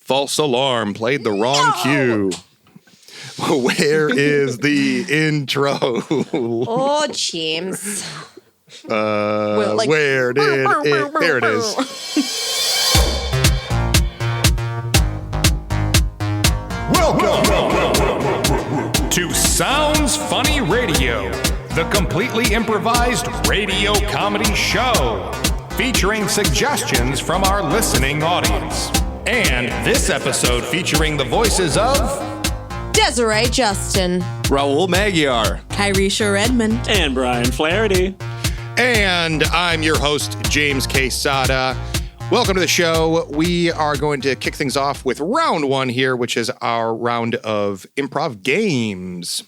False alarm. Played the wrong cue. Where is the intro? Oh, James. Where did it? There it is. Welcome to Sounds Funny Radio, the completely improvised radio comedy show featuring suggestions from our listening audience. And this episode featuring the voices of Desiree Justin, Raul Maghiar, Kihresha Redmond, and Brian Flaherty. And I'm your host, James Quesada. Welcome to the show. We are going to kick things off with round one here, which is our round of improv games.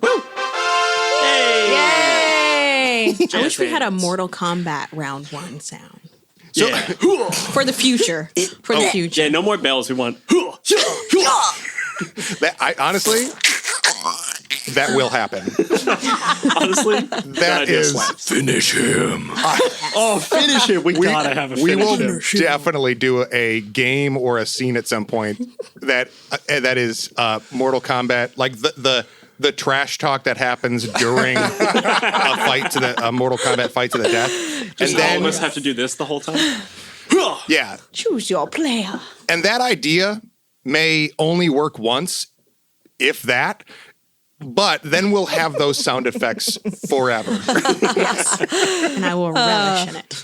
Woo! Yay! I wish we had a Mortal Kombat round one sound. So, Yeah. For the future. For the future. Yeah, no more bells. We want. honestly, that will happen. Honestly, That is finish him. finish it. We gotta have a finish. We will him. definitely do a game or a scene at some point that is Mortal Kombat, like the trash talk that happens during a Mortal Kombat fight to the death. Just And then all of us have to do this the whole time. yeah, Choose your player. and that idea may only work once, if that. But then we'll have those sound effects forever. And I will relish in it.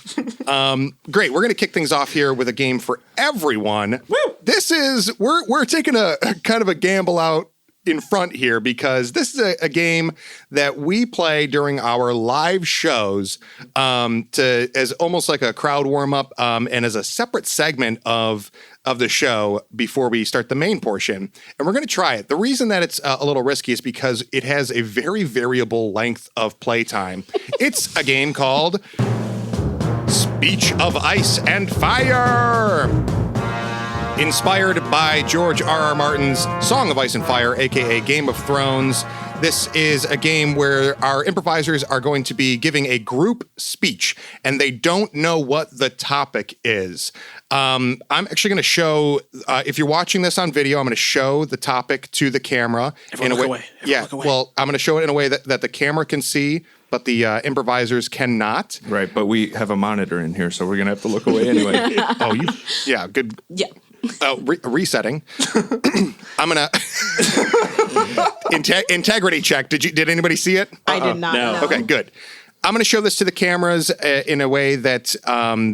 Great. We're going to kick things off here with a game for everyone. Woo! This is, we're taking a kind of a gamble out in front here because this is a game that we play during our live shows as almost like a crowd warm up and as a separate segment of the show before we start the main portion. And we're going to try it. The reason that it's a little risky is because it has a very variable length of playtime. It's a game called Speech of Ice and Fire. Inspired by George R.R. Martin's Song of Ice and Fire, aka Game of Thrones. This is a game where our improvisers are going to be giving a group speech, and they don't know what the topic is. I'm actually going to show, if you're watching this on video, I'm going to show the topic to the camera. Everyone look away. Everyone look away. Well, I'm going to show it in a way that the camera can see, but the improvisers cannot. Right, but we have a monitor in here, so we're gonna have to look away anyway. Good. Yeah. Resetting. I'm gonna integrity check. Did anybody see it? I did not No. know. Okay, good. I'm going to show this to the cameras in a way that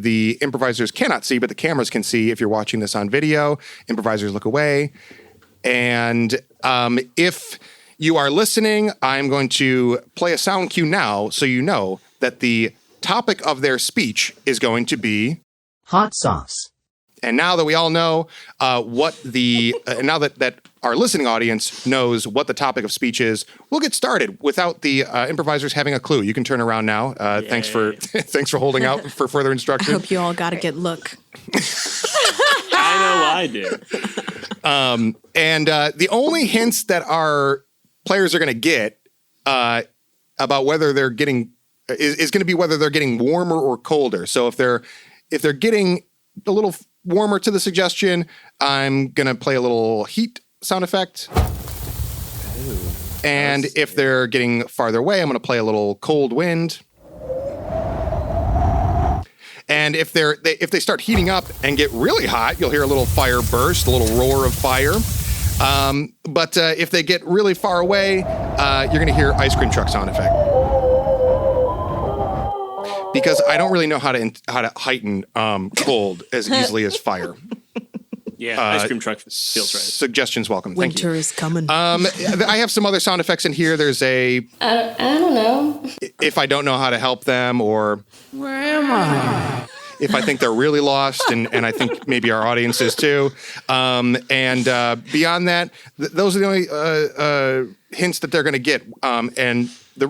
the improvisers cannot see, but the cameras can see. If you're watching this on video, improvisers look away. And if you are listening, I'm going to play a sound cue now so you know that the topic of their speech is going to be hot sauce. And now that we all know now that our listening audience knows what the topic of speech is, we'll get started without the improvisers having a clue. You can turn around now. Thanks for holding out for further I instruction. hope you all got a good look. I know I do. And the only hints that our players are going to get about whether they're getting is going to be whether they're getting warmer or colder. So if they're getting a little warmer to the suggestion, I'm going to play a little heat sound effect. And if they're getting farther away, I'm going to play a little cold wind. And if they start heating up and get really hot, you'll hear a little fire burst, a little roar of fire. But if they get really far away, you're going to hear ice cream truck sound effect. Because I don't really know how to heighten cold as easily as fire. Yeah, ice cream truck feels right. Suggestions welcome. Thank you. Winter is coming. I have some other sound effects in here. There's I don't know. If I don't know how to help them, or Where am I? if I think they're really lost, and I think maybe our audience is too. And beyond that, those are the only hints that they're going to get. And the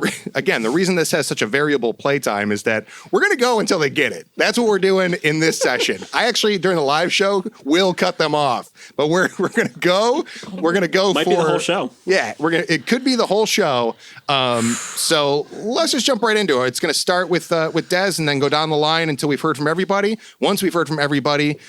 reason this has such a variable playtime is that we're going to go until they get it. That's what we're doing in this session. I actually, during the live show, will cut them off, but we're going to go. We're going to go Might for be the whole show. Yeah, it could be the whole show. So let's just jump right into it. It's going to start with Des and then go down the line until we've heard from everybody. Once we've heard from everybody,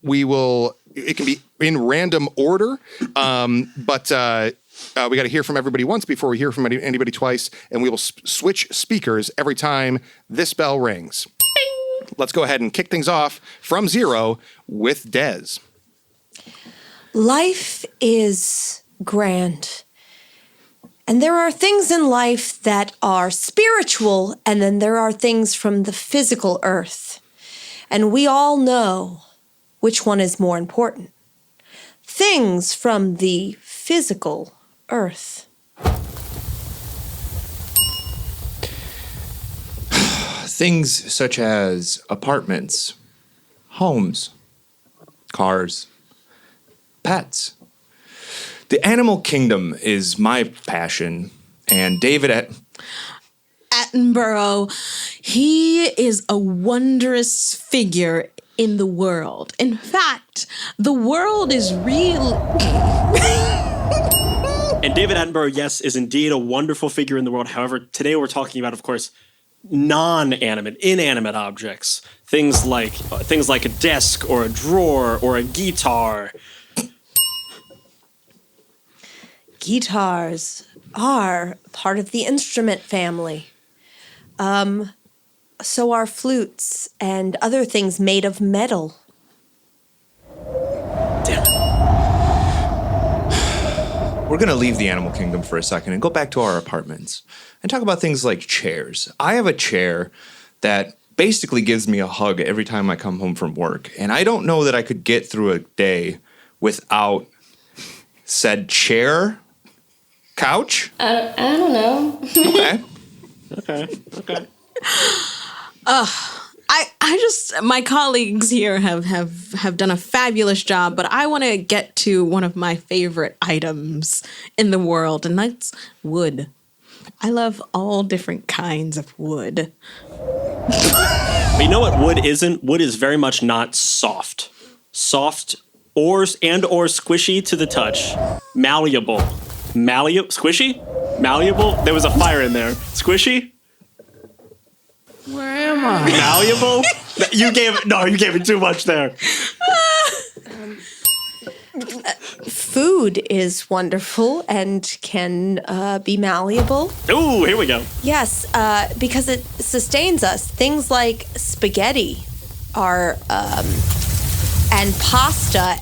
we will it can be in random order, but we got to hear from everybody once before we hear from anybody twice, and we will switch speakers every time this bell rings. Let's go ahead and kick things off from 0 with Des. Life is grand. And there are things in life that are spiritual, and then there are things from the physical earth. And we all know which one is more important. Things from the physical earth. Things such as apartments, homes, cars, pets. The animal kingdom is my passion, and David Attenborough, he is a wondrous figure in the world. In fact, the world is real. And David Attenborough, yes, is indeed a wonderful figure in the world. However, today we're talking about, of course, non-animate, inanimate objects. Things like a desk or a drawer or a guitar. Guitars are part of the instrument family. So are flutes and other things made of metal. Damn it. We're going to leave the animal kingdom for a second and go back to our apartments and talk about things like chairs. I have a chair that basically gives me a hug every time I come home from work, and I don't know that I could get through a day without said chair. Couch? I don't know. Okay. My colleagues here have done a fabulous job, but I want to get to one of my favorite items in the world, and that's wood. I love all different kinds of wood. But you know what wood isn't? Wood is very much not soft. Soft or squishy to the touch. Malleable. Squishy? Malleable? There was a fire in there. Squishy? Where am I? Malleable? You gave it too much there. Food is wonderful and can be malleable. Ooh, here we go. Yes, because it sustains us. Things like spaghetti are, and pasta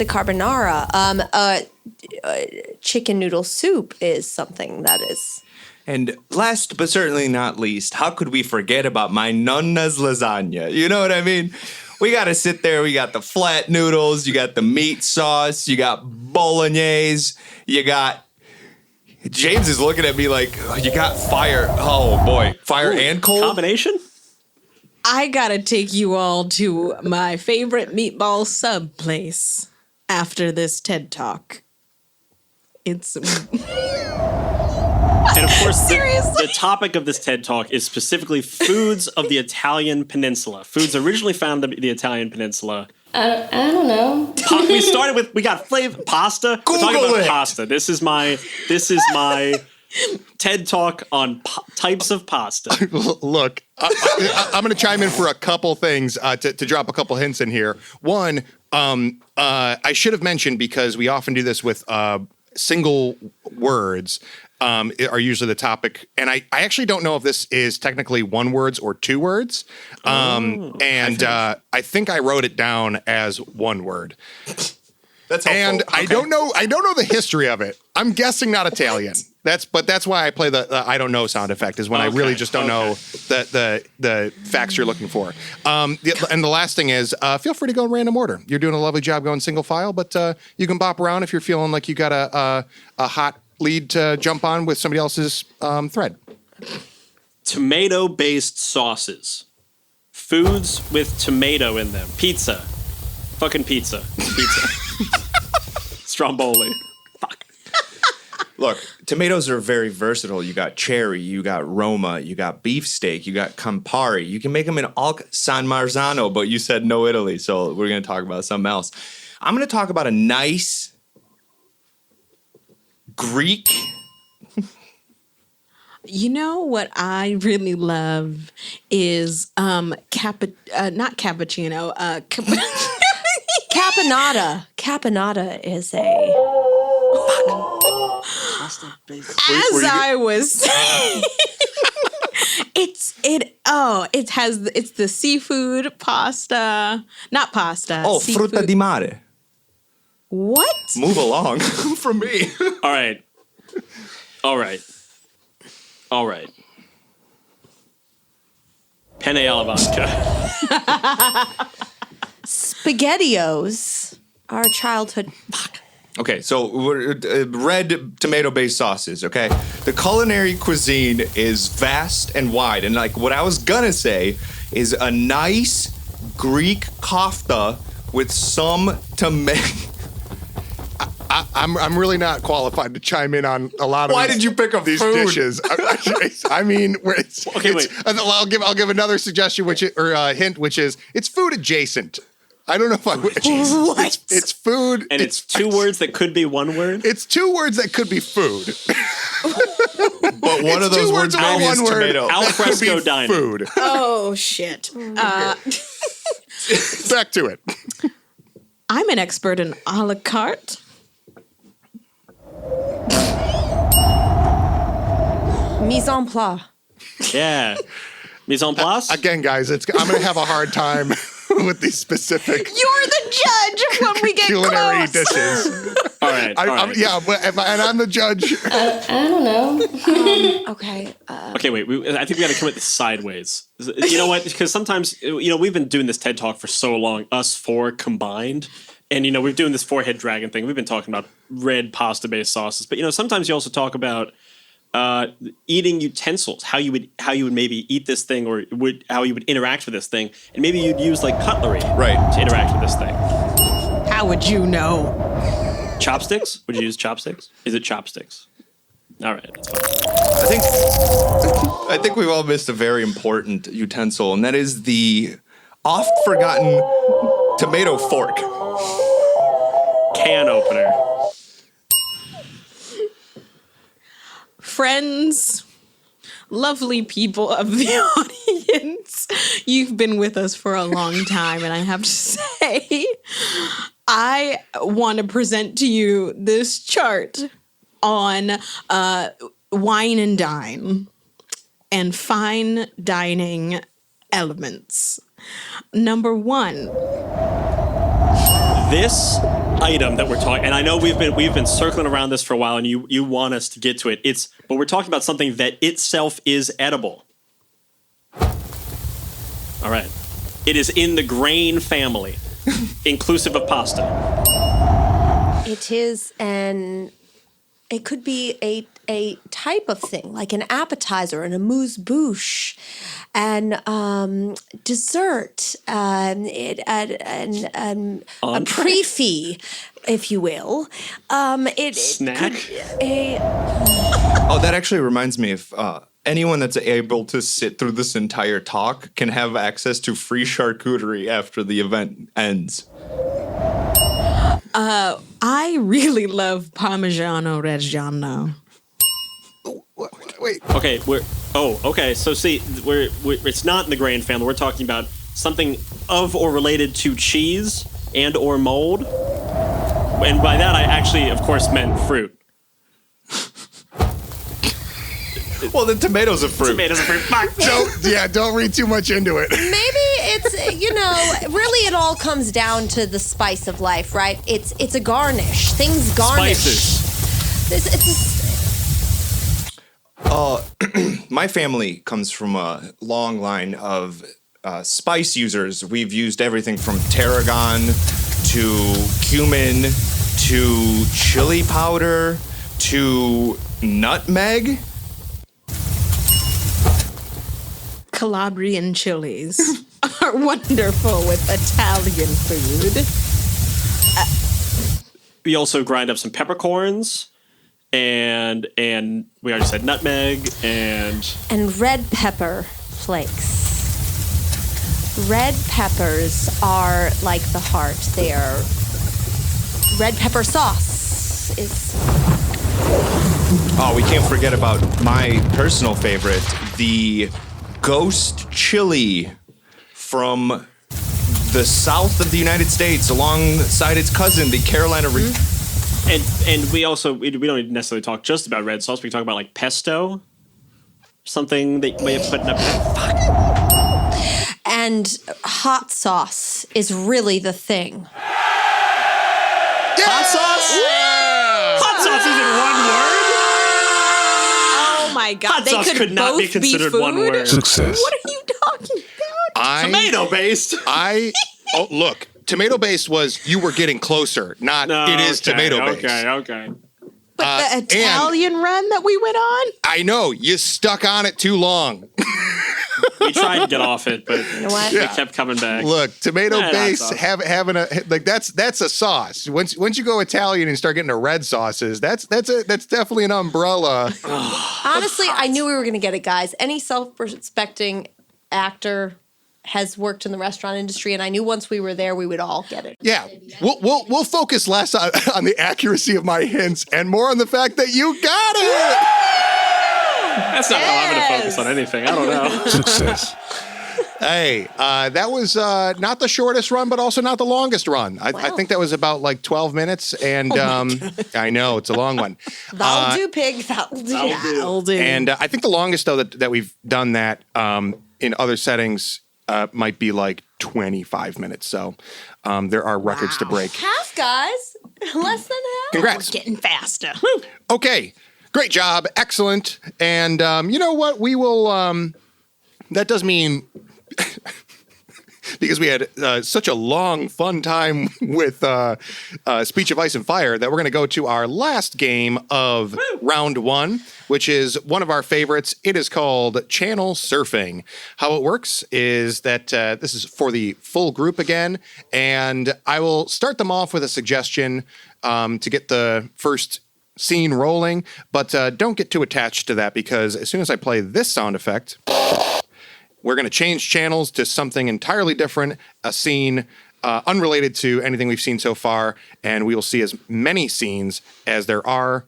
carbonara. Chicken noodle soup is something that is. And last but certainly not least, how could we forget about my nonna's lasagna? You know what I mean? We got to sit there. We got the flat noodles. You got the meat sauce. You got bolognese. You got... James is looking at me like, oh, you got fire. Oh, boy. Fire and cold? Combination? I gotta take you all to my favorite meatball sub place after this TED Talk. It's... And of course, the topic of this TED Talk is specifically foods of the Italian peninsula. Foods originally found in the Italian peninsula. I don't know. We got flavor pasta. We're talking about pasta. This is my TED Talk on types of pasta. Look, I'm going to chime in for a couple things to drop a couple hints in here. One, I should have mentioned, because we often do this with single words. Are usually the topic. And I actually don't know if this is technically one words or two words. I think I wrote it down as one word. That's helpful. And okay. I don't know the history of it. I'm guessing not Italian. That's why I play the I don't know sound effect, is when I really just don't know the facts you're looking for. And the last thing is, feel free to go in random order. You're doing a lovely job going single file, but you can bop around if you're feeling like you got a hot lead to jump on with somebody else's thread. Tomato-based sauces. Foods with tomato in them. Pizza. Fucking pizza. Stromboli. Fuck. Look, tomatoes are very versatile. You got cherry, you got Roma, you got beefsteak, you got Campari. You can make them in all San Marzano, but you said no Italy, so we're going to talk about something else. I'm going to talk about a nice Greek. You know what I really love is not cappuccino, Caponata is a. As I was saying, it's the seafood pasta, not pasta. Oh, seafood. frutta di mare. What? Move along from me. All right. Penne alla vodka. SpaghettiOs, our childhood. Okay, so we're, red tomato-based sauces, okay? The culinary cuisine is vast and wide. And like what I was gonna say is a nice Greek kofta with some tomato. I'm really not qualified to chime in on a lot of. Why did you pick up these food? dishes? I mean, Okay, wait. I'll give another suggestion, hint, which is it's food adjacent. I don't know if What? It's food, And it's two words that could be one word. It's two words that could be food. But one of those words maybe is tomato. Al That could fresco be dining. food. Oh shit! Back to it. I'm an expert in a la carte. Mise en place. Yeah. Mise en place? Again, guys, I'm going to have a hard time with these specific You're the judge when we get culinary close. dishes. All right. And I'm the judge. I don't know. Okay. Okay, wait. I think we got to come at this sideways. You know what? Because sometimes, we've been doing this TED Talk for so long, us four combined. And, we're doing this four-head dragon thing. We've been talking about red pasta-based sauces. But, sometimes you also talk about eating utensils, how you would maybe eat this thing or how you would interact with this thing. And maybe you'd use, like, cutlery to interact with this thing. How would you know? Chopsticks? Would you use chopsticks? Is it chopsticks? All right, that's fine. I think we've all missed a very important utensil, and that is the oft-forgotten tomato fork. Can opener. Friends, lovely people of the audience, you've been with us for a long time, and I have to say, I want to present to you this chart on wine and dine and fine dining elements. Number one. This item that we're talking, and I know we've been circling around this for a while, and you want us to get to it. But we're talking about something that itself is edible. All right, it is in the grain family, inclusive of pasta. It is it could be a type of thing, like an appetizer and a amuse-bouche, and dessert, a préfet, if you will. Snack? Oh, that actually reminds me of anyone that's able to sit through this entire talk can have access to free charcuterie after the event ends. I really love Parmigiano Reggiano. Wait. Okay, okay. So see, it's not in the grain family. We're talking about something of or related to cheese and or mold. And by that, I actually, of course, meant fruit. Well, the tomatoes are fruit. Tomatoes are fruit. Don't read too much into it. Maybe it's, really it all comes down to the spice of life, right? It's a garnish. Things garnish. Spices. My family comes from a long line of spice users. We've used everything from tarragon to cumin to chili powder to nutmeg. Calabrian chilies are wonderful with Italian food. We also grind up some peppercorns, and we already said nutmeg and red pepper flakes. Red peppers are like the heart. They are red pepper sauce is. Oh, we can't forget about my personal favorite, the ghost chili from the south of the United States, alongside its cousin, the Carolina region. And we don't necessarily talk just about red sauce. We talk about like pesto, something that you may have put in a And hot sauce is really the thing. hot sauce. Hot sauce isn't one word. Oh my God. Hot They sauce could not be both considered food? one word. Success. What are you talking about? Tomato based. Look, tomato based was you were getting closer, not it is tomato based. Okay. But the Italian run that we went on? I know, you stuck on it too long. We tried to get off it, but You know what? it kept coming back. Look, tomato Hot base sauce. having a like that's a sauce. Once you go Italian and start getting to red sauces, that's definitely an umbrella. Honestly, I knew we were going to get it, guys. Any self-respecting actor has worked in the restaurant industry, and I knew once we were there, we would all get it. Yeah, we'll focus less on the accuracy of my hints and more on the fact that you got it. That's not how I'm going to focus on anything. I don't know. Success. Hey, that was not the shortest run, but also not the longest run. I think that was about like 12 minutes, and I know it's a long one. That'll do, pig. That'll do. That'll do. And I think the longest though that we've done that in other settings might be like 25 minutes. So there are records to break. Half, guys. Less than half. Congrats. Getting faster. Okay, great job, excellent. And you know what? We will. That does mean. Because we had such a long, fun time with Speech of Ice and Fire that we're going to go to our last game of round one, which is one of our favorites. It is called Channel Surfing. How it works is that this is for the full group again, and I will start them off with a suggestion to get the first scene rolling, but don't get too attached to that because as soon as I play this sound effect, we're going to change channels to something entirely different, a scene unrelated to anything we've seen so far, and we will see as many scenes as there are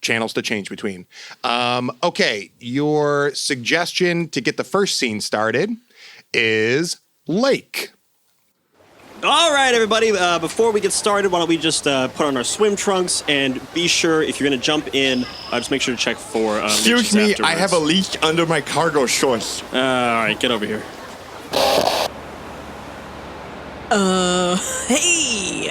channels to change between. Okay, your suggestion to get the first scene started is Lake. All right, everybody. Before we get started, why don't we just put on our swim trunks and be sure if you're going to jump in, just make sure to check for Excuse leeches me, I have a afterwards. leak under my cargo shorts. All right, get over here. Hey,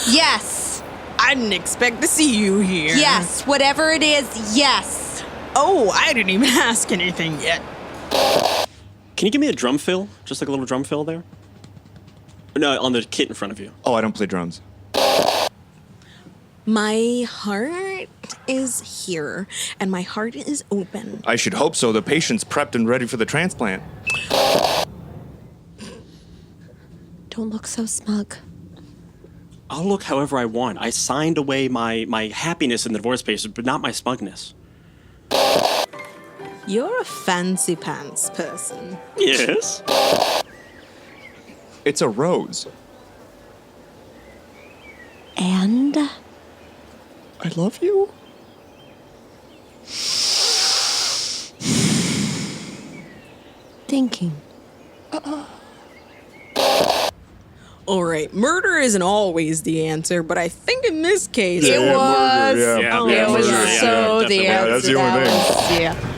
Yes. I didn't expect to see you here. Yes. Whatever it is, yes. Oh, I didn't even ask anything yet. Can you give me a drum fill? Just like a little drum fill there? No, on the kit in front of you. Oh, I don't play drums. My heart is here, and my heart is open. I should hope so. The patient's prepped and ready for the transplant. Don't look so smug. I'll look however I want. I signed away my happiness in the divorce papers, but not my smugness. You're a fancy pants person. Yes? It's a rose. And I love you. thinking. All right, murder isn't always the answer, but I think in this case It was. Yeah, Oh, yeah, It was murder, yeah, so yeah, the definitely. answer. That's the only thing. Was, yeah.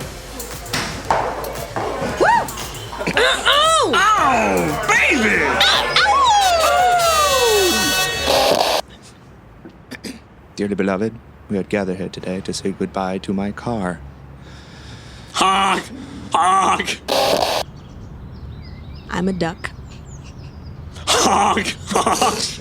Dearly beloved, we are gathered here today to say goodbye to my car. Honk! Honk! I'm a duck. Honk! Honk!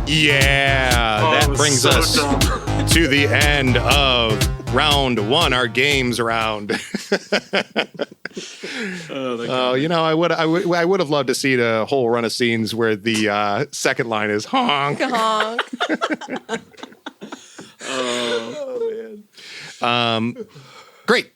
Yeah, that brings so us dumb. to the end of round one, our games round. Oh, you know, I would have loved to see a whole run of scenes where the second line is honk. Honk. Great.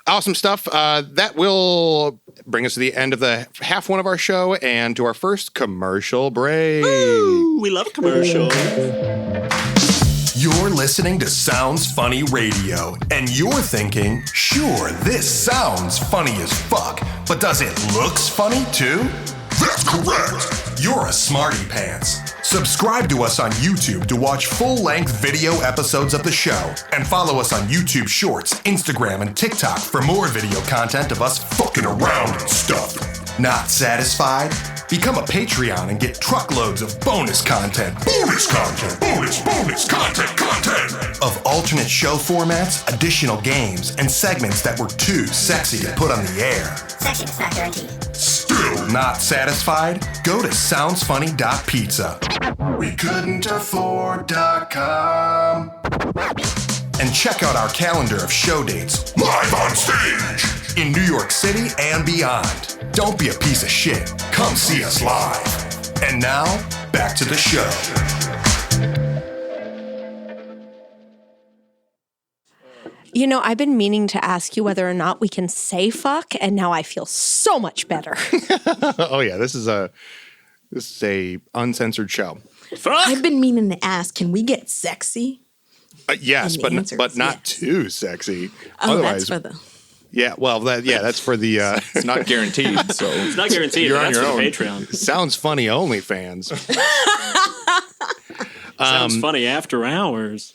Awesome stuff. That will bring us to the end of the half one of our show and to our first commercial break. Ooh, we love commercials. You're listening to Sounds Funny Radio, and you're thinking, sure, this sounds funny as fuck, but does it looks funny too? That's correct! You're a smarty pants. Subscribe to us on YouTube to watch full-length video episodes of the show, and follow us on YouTube Shorts, Instagram, and TikTok for more video content of us fucking around and stuff. Not satisfied? Become a Patreon and get truckloads of bonus content. Bonus content! Bonus content! Of alternate show formats, additional games, and segments that were too sexy to put on the air. Sexy is not guaranteed. Still not satisfied? Go to soundsfunny.pizza. We couldn't afford.com. And check out our calendar of show dates live on stage in New York City and beyond. Don't be a piece of shit. Come see us live. And now, back to the show. You know, I've been meaning to ask you whether or not we can say fuck, and now I feel so much better. Oh yeah, this is a uncensored show. I've been meaning to ask, can we get sexy? Yes, And the but answer but is not yes. too sexy. Oh, Otherwise, that's for the... yeah. Well, that's for the. It's not guaranteed, so It's not guaranteed. You're But on that's your for own. the Patreon. Sounds funny only fans. Sounds funny after hours.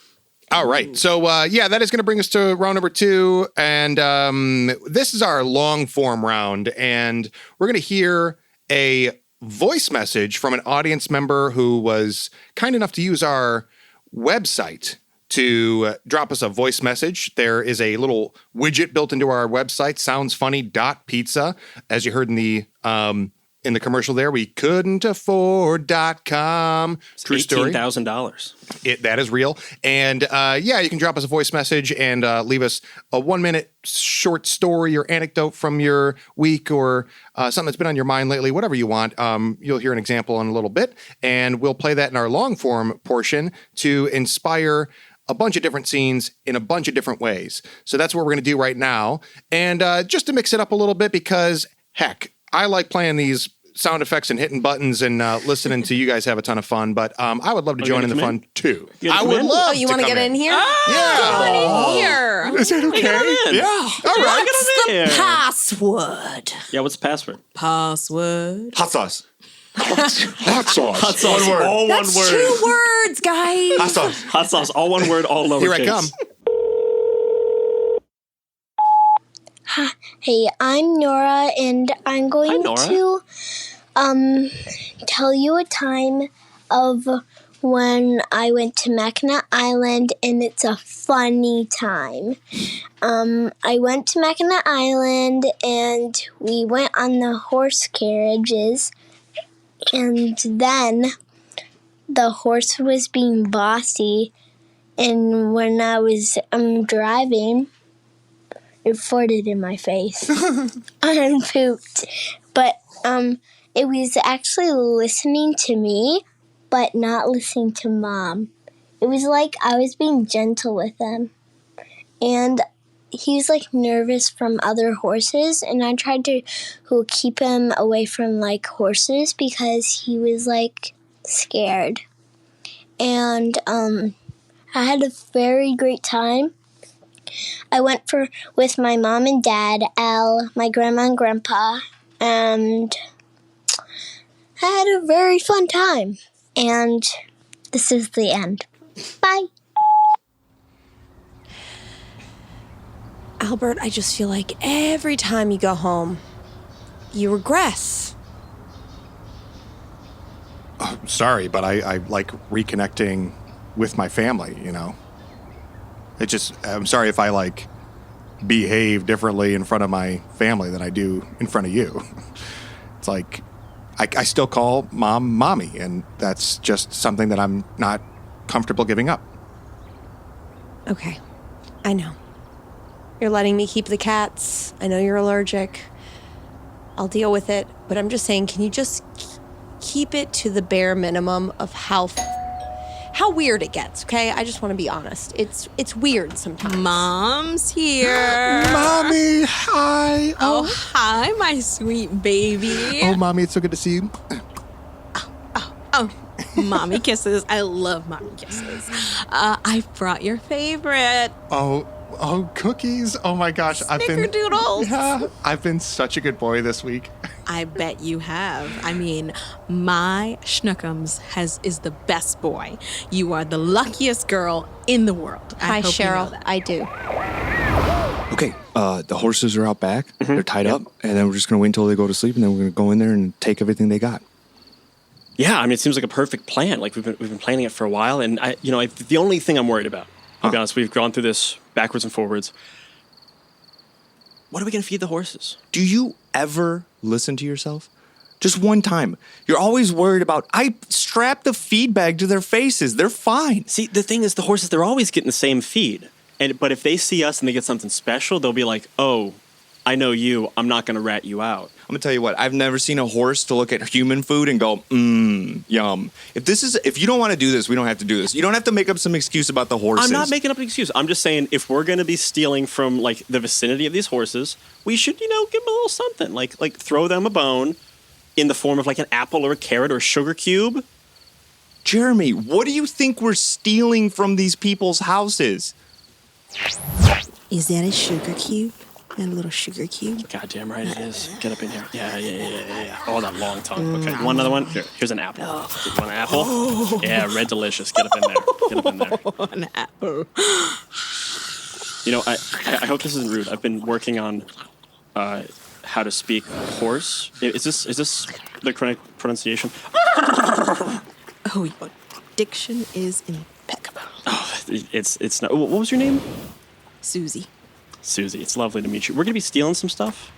All right. So, that is going to bring us to round number 2. And this is our long form round. And we're going to hear a voice message from an audience member who was kind enough to use our website to drop us a voice message. There is a little widget built into our website, soundsfunny.pizza. As you heard in the commercial there, we couldn't afford.com. True story. $18,000. That is real. And you can drop us a voice message and leave us a 1-minute short story or anecdote from your week or something that's been on your mind lately, whatever you want. You'll hear an example in a little bit, and we'll play that in our long form portion to inspire a bunch of different scenes in a bunch of different ways. So that's what we're going to do right now. And just to mix it up a little bit, because heck, I like playing these sound effects and hitting buttons and listening to you guys have a ton of fun, but I would love to join in the fun too. I would love Oh, you want to get in here? Yeah. Here. Is that okay? Yeah. All right. What's the password? Yeah, what's the password? Password. hot sauce. Hot sauce. Hot sauce. One word. All That's one word. 2 words, guys. Hot sauce. Hot sauce. All one word. All lowercase. Here I come. Hey, I'm Nora, and I'm going to tell you a time of when I went to Mackinac Island, and it's a funny time. I went to Mackinac Island, and we went on the horse carriages, and then the horse was being bossy, and when I was driving, it farted in my face. I pooped. But it was actually listening to me, but not listening to Mom. It was like I was being gentle with him. And he was like nervous from other horses, and I tried to keep him away from like horses because he was like scared. And I had a very great time. I went with my mom and dad, Al, my grandma and grandpa, and I had a very fun time. And this is the end. Bye. Albert, I just feel like every time you go home, you regress. Sorry, but I like reconnecting with my family, you know. I'm sorry if I like behave differently in front of my family than I do in front of you. It's like, I still call Mom Mommy, and that's just something that I'm not comfortable giving up. Okay, I know. You're letting me keep the cats. I know you're allergic. I'll deal with it, but I'm just saying, can you just keep it to the bare minimum of how weird it gets, okay? I just want to be honest. It's weird sometimes. Mom's here. Mommy, hi. Oh, hi, my sweet baby. Oh, Mommy, it's so good to see you. Mommy kisses. I love mommy kisses. I brought your favorite. Oh, cookies. Oh my gosh. Snickerdoodles. I've been such a good boy this week. I bet you have. I mean, my Schnookums is the best boy. You are the luckiest girl in the world. Hi, hope you know Cheryl. that. I do. Okay, the horses are out back. They're tied up, and then we're just gonna wait until they go to sleep, and then we're gonna go in there and take everything they got. Yeah, I mean, it seems like a perfect plan. Like we've been planning it for a while, and the only thing I'm worried about, I'll be honest, we've gone through this backwards and forwards. What are we gonna feed the horses? Do you ever listen to yourself? Just one time. You're always worried about, I strap the feed bag to their faces. They're fine. See, the thing is, the horses, they're always getting the same feed. But if they see us and they get something special, they'll be like, oh, I know you. I'm not going to rat you out. I'm going to tell you what. I've never seen a horse to look at human food and go, yum. If you don't want to do this, we don't have to do this. You don't have to make up some excuse about the horses. I'm not making up an excuse. I'm just saying, if we're going to be stealing from, like, the vicinity of these horses, we should, give them a little something. Like throw them a bone in the form of, like, an apple or a carrot or a sugar cube. Jeremy, what do you think we're stealing from these people's houses? Is that a sugar cube? A little sugar cube? Goddamn right it is. Get up in here. Yeah. Oh, that long tongue. Okay, you want another one? Here's an apple. You want an apple? Yeah, red delicious. Get up in there. An apple. I hope this isn't rude. I've been working on how to speak horse. Is this the correct pronunciation? Oh, your diction is impeccable. Oh, it's not. What was your name? Susie. Susie, it's lovely to meet you. We're gonna be stealing some stuff.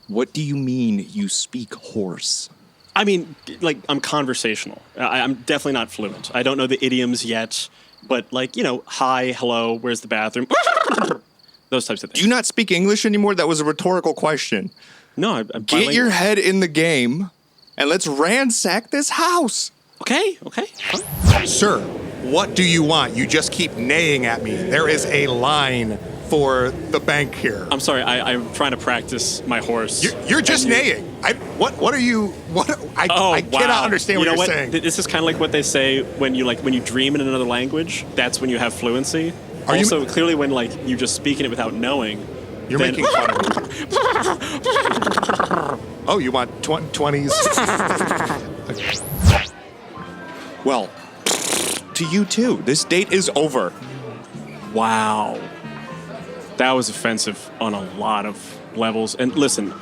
What do you mean you speak horse? I mean, like, I'm conversational. I'm definitely not fluent. I don't know the idioms yet, but hi, hello, where's the bathroom? Those types of things. Do you not speak English anymore? That was a rhetorical question. No, I'm Get bilingual. your head in the game and let's ransack this house. Okay. Sir, what do you want? You just keep neighing at me. There is a line for the bank here. I'm sorry. I'm trying to practice my horse. You're just neighing. What are you? I cannot understand what you're saying. This is kind of like what they say when you dream in another language. That's when you have fluency. Clearly, when you just speaking it without knowing, you're making fun of me. Oh, you want 20s? Well, to you too. This date is over. Wow. That was offensive on a lot of levels. And listen,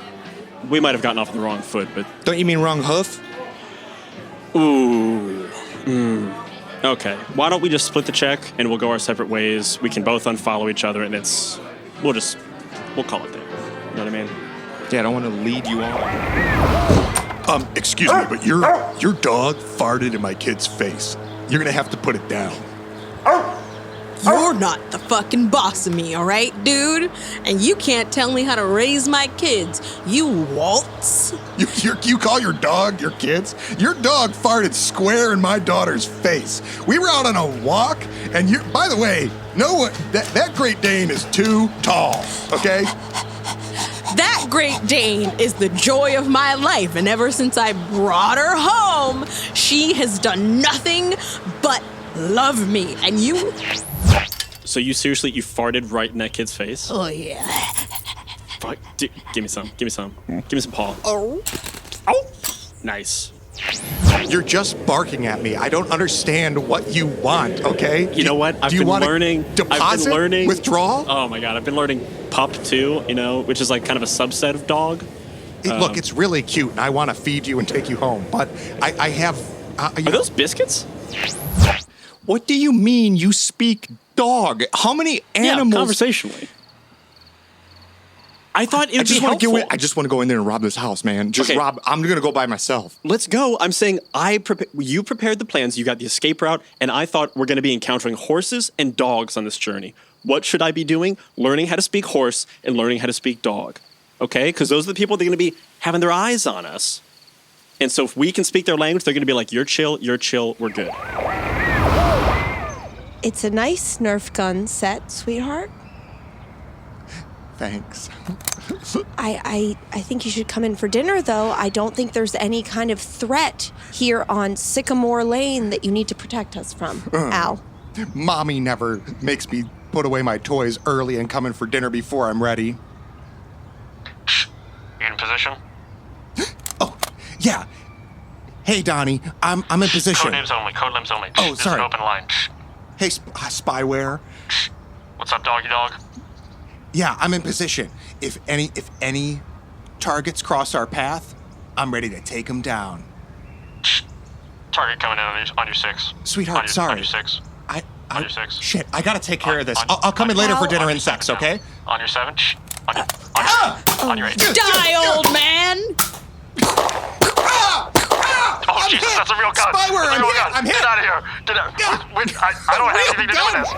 we might have gotten off on the wrong foot, but... Don't you mean wrong hoof? Ooh. Okay. Why don't we just split the check and we'll go our separate ways. We can both unfollow each other and we'll call it there. You know what I mean? Yeah, I don't want to lead you on. Excuse me, but your dog farted in my kid's face. You're gonna have to put it down. You're not the fucking boss of me, all right, dude? And you can't tell me how to raise my kids. You waltz. You call your dog your kids? Your dog farted square in my daughter's face. We were out on a walk, and by the way, that Great Dane is too tall, okay? That Great Dane is the joy of my life, and ever since I brought her home, she has done nothing but love me. And you... So you farted right in that kid's face? Oh, yeah. Fuck. Dude, give me some. Give me some paw. Oh. Nice. You're just barking at me. I don't understand what you want, okay? You know what? I've been learning. Deposit? Withdrawal? Oh my God. I've been learning pup too, which is like kind of a subset of dog. Look, it's really cute, and I want to feed you and take you home, but I have... Are those biscuits? What do you mean you speak dog? How many animals... Yeah, conversationally. I thought it would be helpful. I just want to go in there and rob this house, man. Rob. I'm going to go by myself. Let's go. I'm saying you prepared the plans. You got the escape route, and I thought we're going to be encountering horses and dogs on this journey. What should I be doing? Learning how to speak horse and learning how to speak dog. Okay? Because those are the people that are going to be having their eyes on us. And so if we can speak their language, they're going to be like, you're chill, we're good. It's a nice Nerf gun set, sweetheart. Thanks. I think you should come in for dinner, though. I don't think there's any kind of threat here on Sycamore Lane that you need to protect us from, Al. Mommy never makes me put away my toys early and come in for dinner before I'm ready. You in position? Oh, yeah. Hey, Donnie, I'm in position. Code names only. Oh, This sorry. is an open line. Hey, spyware. What's up, doggy dog? Yeah, I'm in position. If any targets cross our path, I'm ready to take them down. Target coming in on your 6. Sweetheart, on your, sorry. On your 6. On your 6. Shit, I gotta take care of this. I'll come in later for dinner and sex, okay? On your 7. On your 8. Die, old man! Oh, Jesus, that's a real gun. Spyware, That's a real gun. I'm hit. Get out of here. Get out. I don't have anything to do with this.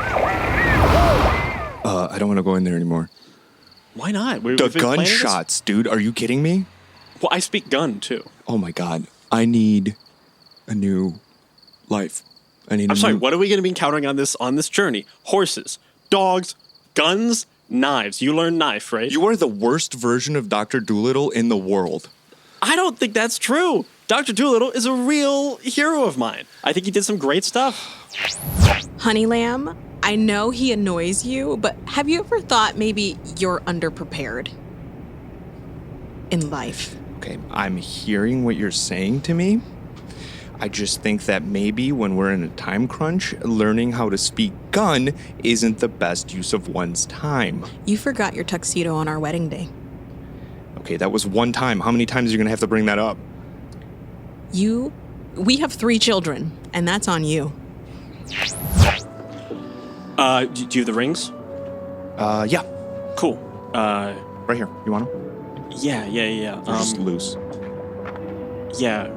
I don't want to go in there anymore. Why not? We've The been planning this- gunshots, dude. Are you kidding me? Well, I speak gun, too. Oh my God. I need a new life. I'm sorry, what are we going to be encountering on this journey? Horses, dogs, guns, knives. You learned knife, right? You are the worst version of Dr. Dolittle in the world. I don't think that's true. Dr. Dolittle is a real hero of mine. I think he did some great stuff. Honey Lamb, I know he annoys you, but have you ever thought maybe you're underprepared in life? Okay, I'm hearing what you're saying to me. I just think that maybe when we're in a time crunch, learning how to speak gun isn't the best use of one's time. You forgot your tuxedo on our wedding day. Okay, that was one time. How many times are you going to have to bring that up? We have 3 children, and that's on you. Do you have the rings? Yeah. Cool. Right here. You want them? Yeah. They're just loose. Yeah.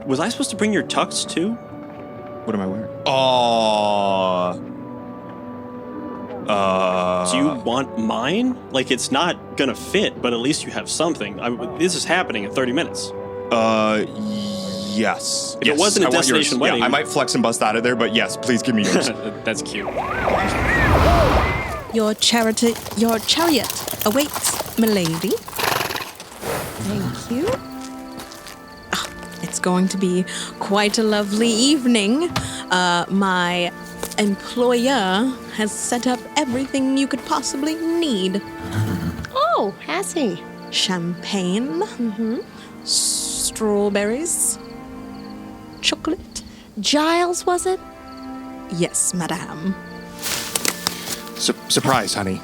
Was I supposed to bring your tux too? What am I wearing? Oh. Do you want mine? Like, it's not gonna fit, but at least you have something. This is happening in 30 minutes. Yes. If it wasn't a destination wedding. Yeah, I might flex and bust out of there, but yes, please give me yours. That's cute. Your chariot awaits, milady. Thank you. It's going to be quite a lovely evening. My employer has set up everything you could possibly need. Oh, has he? Champagne, strawberries, chocolate. Giles, was it? Yes, madame. Surprise, honey.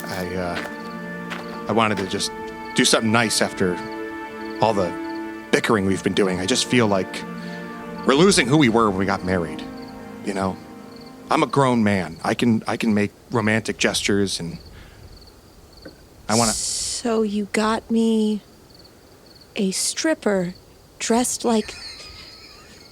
I wanted to just do something nice after all the bickering we've been doing. I just feel like we're losing who we were when we got married. You know, I'm a grown man. I can make romantic gestures, and I want to. So you got me a stripper dressed like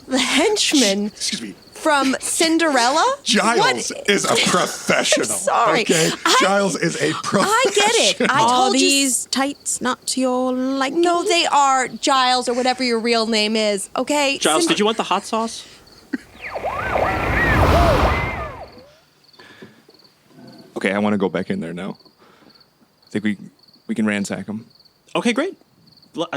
the henchman Excuse me. from Cinderella? Giles is a professional. Sorry. Okay, Giles is a professional. I get it. I Are told you. these tights not to your liking? No, they are Giles or whatever your real name is. Okay. Giles, did you want the hot sauce? Okay, I want to go back in there now. I think we can ransack him. Okay, great.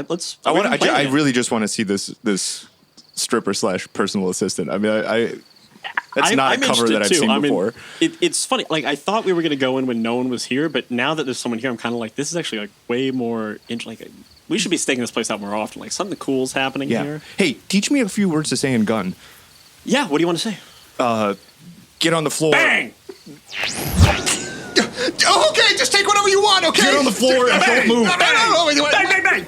Let's. I really just want to see this stripper / personal assistant. I mean, that's not I'm a cover that I've interested, too. seen before. It's funny. Like, I thought we were going to go in when no one was here, but now that there's someone here, I'm kind of like, this is actually like way more. We should be staking this place out more often. Like, something cool's happening here. Hey, teach me a few words to say in gun. Yeah. What do you want to say? Get on the floor. Bang! Okay, just take whatever you want. Okay. Get on the floor and don't move. No. Bang!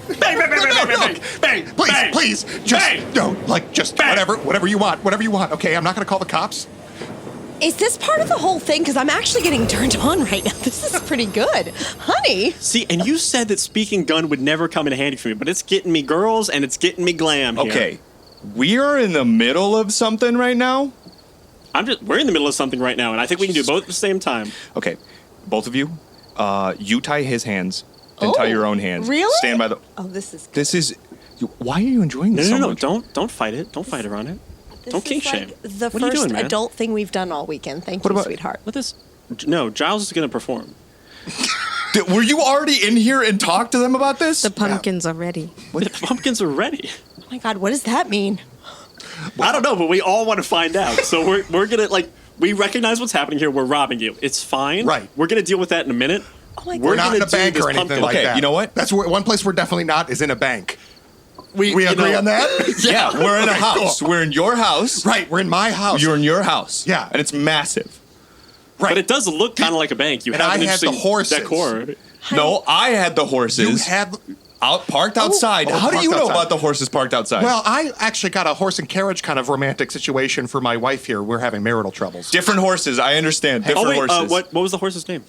Bang! Please, just whatever you want. Whatever you want. Okay, I'm not going to call the cops. Is this part of the whole thing? Because I'm actually getting turned on right now. This is pretty good. Honey. See, and you said that speaking gun would never come in handy for me, but it's getting me girls and it's getting me glam here. Okay, we are in the middle of something right now. We're in the middle of something right now, and I think we can do both at the same time. Okay, both of you, you tie his hands and tie your own hands. Really? Stand by the. Oh, this is good. This is. Why are you enjoying this so No, much? don't fight it. Don't fight around it. This Don't kink is shame. like the What are you first doing, man? adult thing we've done all weekend. Thank What you, about- sweetheart. Let this. No, Giles is going to perform. Were you already in here and talked to them about this? The pumpkins are ready. The pumpkins are ready. Oh my God, what does that mean? I don't know, but we all want to find out. So we're going to, we recognize what's happening here. We're robbing you. It's fine. Right. We're going to deal with that in a minute. Oh my God. We're not in a gonna do bank this or anything pumpkin. like Okay, that. you know what? That's one place we're definitely not is in a bank. We agree on that? Yeah, we're in a Okay, house. cool. We're in your house. Right, we're in my house. You're in your house. Yeah. And it's massive. right. But it does look kind of like a bank. You And have I an had the interesting horses. decor. No, I had the horses. You had. parked outside. Oh, How do parked you know outside. about the horses parked outside? Well, I actually got a horse and carriage kind of romantic situation for my wife here. We're having marital troubles. different horses. I understand. Different horses. What was the horse's name?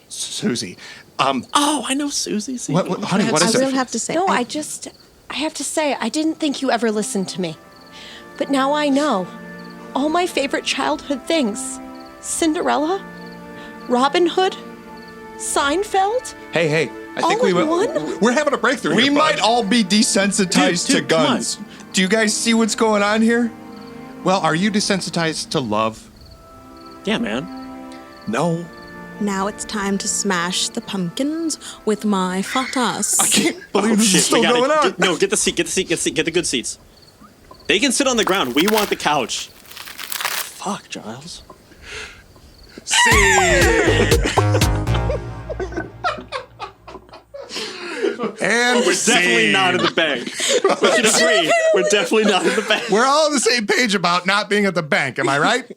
Susie. Oh, I know Susie. Honey, what is I it? will have to say. No, I have to say, I didn't think you ever listened to me. But now I know. All my favorite childhood things. Cinderella, Robin Hood, Seinfeld. Hey, I think All we in one? We're having a breakthrough. We here, might bud. all be desensitized Dude, to guns. Do you guys see what's going on here? Well, are you desensitized to love? Yeah, man. No. Now it's time to smash the pumpkins with my fatas. I can't believe this is still we gotta- going on. Get the seat. Get the good seats. They can sit on the ground. We want the couch. Fuck, Giles. And We're definitely not in the bank. We can agree. We're definitely not in the bank. We're all on the same page about not being at the bank. Am I right?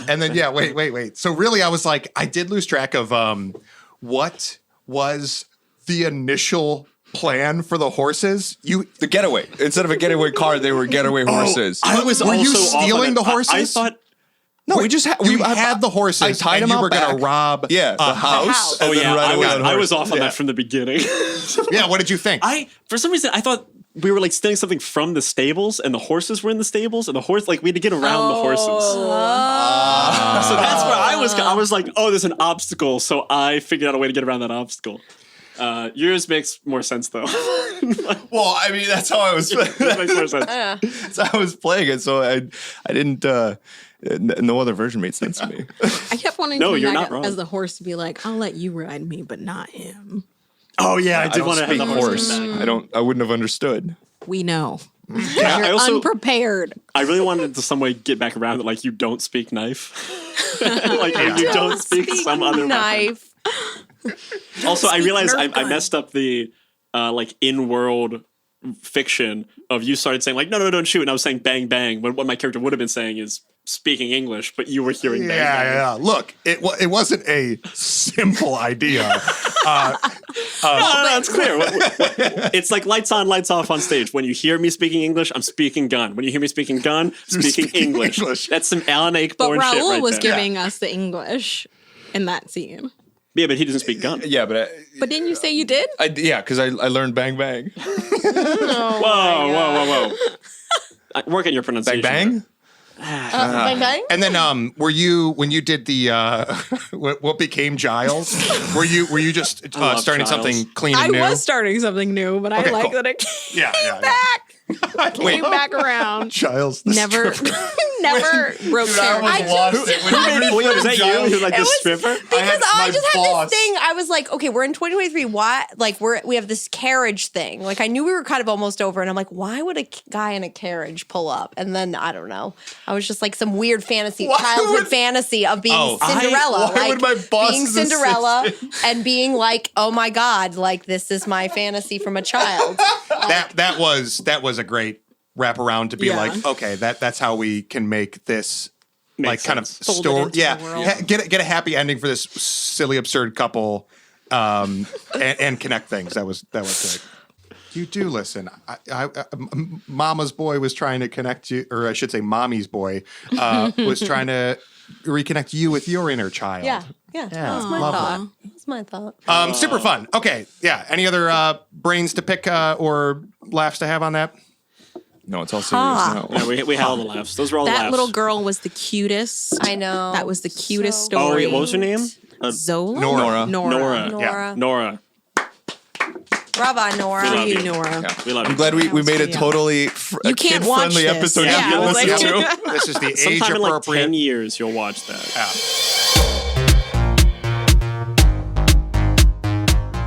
And then, yeah, wait. So really, I was like, I did lose track of what was the initial plan for the horses. The getaway. Instead of a getaway car, they were getaway horses. I was Were you also off on stealing it. the horses? I thought. no, we just You had the horses. I tied and them you were out going back. to rob. Yeah, the house. house. and Oh then yeah, ride away on I was horse. off on Yeah. that from the beginning. Yeah, what did you think? For some reason, I thought we were like stealing something from the stables, and the horses were in the stables, and the horse we had to get around the horses. So that's where I was. I was like, oh, there's an obstacle, so I figured out a way to get around that obstacle. Yours makes more sense though. Well, I mean, that's how I was. Yours makes more sense. That's how I was playing it, so I didn't. No other version made sense to me. I kept wanting No, to you're come not back wrong. as the horse to be like, I'll let you ride me, but not him. Oh yeah, I I did don't want to have speak the horse. horse. I wouldn't have understood. We know. Yeah, I also Unprepared. I really wanted to some way get back around it. Like you don't speak knife. You don't speak some other weapon. knife. Also, I speak realized Nerf I gun. messed up the in-world fiction of you started saying like no, don't shoot, and I was saying bang bang. When what my character would have been saying is speaking English, but you were hearing bang bang. Yeah. Look, it wasn't a simple idea. No, it's clear. It's like lights on, lights off on stage. When you hear me speaking English, I'm speaking gun. When you hear me speaking gun, speaking English. That's some Alan But Ayckbourn shit Raul right was there. giving us the English in that scene. Yeah, but he doesn't speak gun. Yeah, but But didn't you say you did? because I learned bang bang. Whoa. Work on your pronunciation. Bang bang. Bang bang. And then, were you when you did the what became Giles? Were you just love starting Giles. something clean I and new? was starting something new, but Okay, I like cool. that it came Yeah. back. Came back around. Giles. the Never broke character. lost it. Wait, was that you who like It the was- stripper? Because I my just had boss. this thing. I was like, okay, we're in 2023. Why? Like, we have this carriage thing. Like, I knew we were kind of almost over, and I'm like, why would a guy in a carriage pull up? And then I don't know. I was just like some weird fantasy, childhood fantasy of being Cinderella. why would my boss's being Cinderella and being like, oh my god, like this is my fantasy from a child. That was a great wraparound to be Yeah. like, okay, that's how we can make this like kind of Fold it story. into Yeah, the world. get a happy ending for this silly, absurd couple, and connect things. That was great. You do listen. Mama's boy was trying to connect you, or I should say, Mommy's boy was trying to reconnect you with your inner child. Yeah. That's my lovely. thought. That's my thought. Super fun. Okay, yeah. Any other brains to pick or laughs to have on that? No, it's all serious Ha. now. Yeah, we had all the laughs. Those were all the That laughs. little girl was the cutest. I know. That was the cutest So- Oh, story. what was her name? Zola? Nora. Nora. Nora. Nora. Nora. Brava, Nora. We love you, you. Nora. Yeah. We love I'm you. glad we made a Yeah. totally You can't watch kid-friendly this. episode Yeah, you can I was listen like- to. This is the Sometime in like age-appropriate. 10 years, you'll watch that.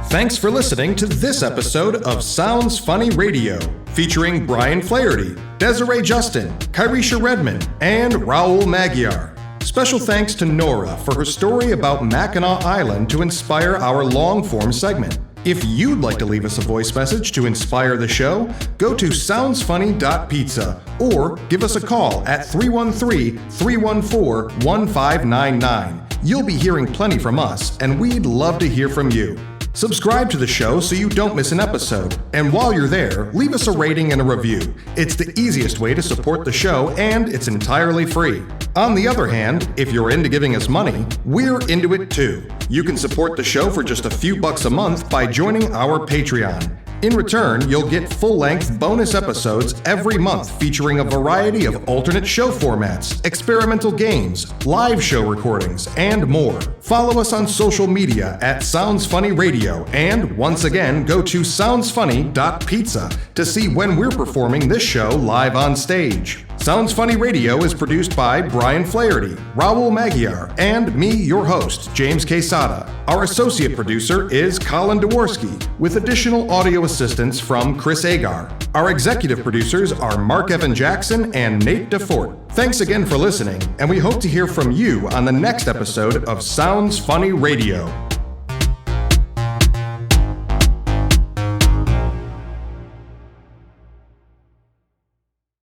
Thanks for listening to this episode of Sounds Funny Radio, featuring Brian Flaherty, Desiree Justin, Kihresha Redmond, and Raul Maghiar. Special thanks to Nora for her story about Mackinac Island to inspire our long-form segment. If you'd like to leave us a voice message to inspire the show, go to soundsfunny.pizza or give us a call at 313-314-1599. You'll be hearing plenty from us, and we'd love to hear from you. Subscribe to the show so you don't miss an episode. And while you're there, leave us a rating and a review. It's the easiest way to support the show, and it's entirely free. On the other hand, if you're into giving us money, we're into it too. You can support the show for just a few bucks a month by joining our Patreon. In return, you'll get full-length bonus episodes every month featuring a variety of alternate show formats, experimental games, live show recordings, and more. Follow us on social media at Sounds Funny Radio, and once again, go to soundsfunny.pizza to see when we're performing this show live on stage. Sounds Funny Radio is produced by Brian Flaherty, Raul Maghiar, and me, your host, James Quesada. Our associate producer is Colin Dworsky, with additional audio assistance from Chris Agar. Our executive producers are Mark Evan Jackson and Nate DeFort. Thanks again for listening, and we hope to hear from you on the next episode of Sounds Funny Radio.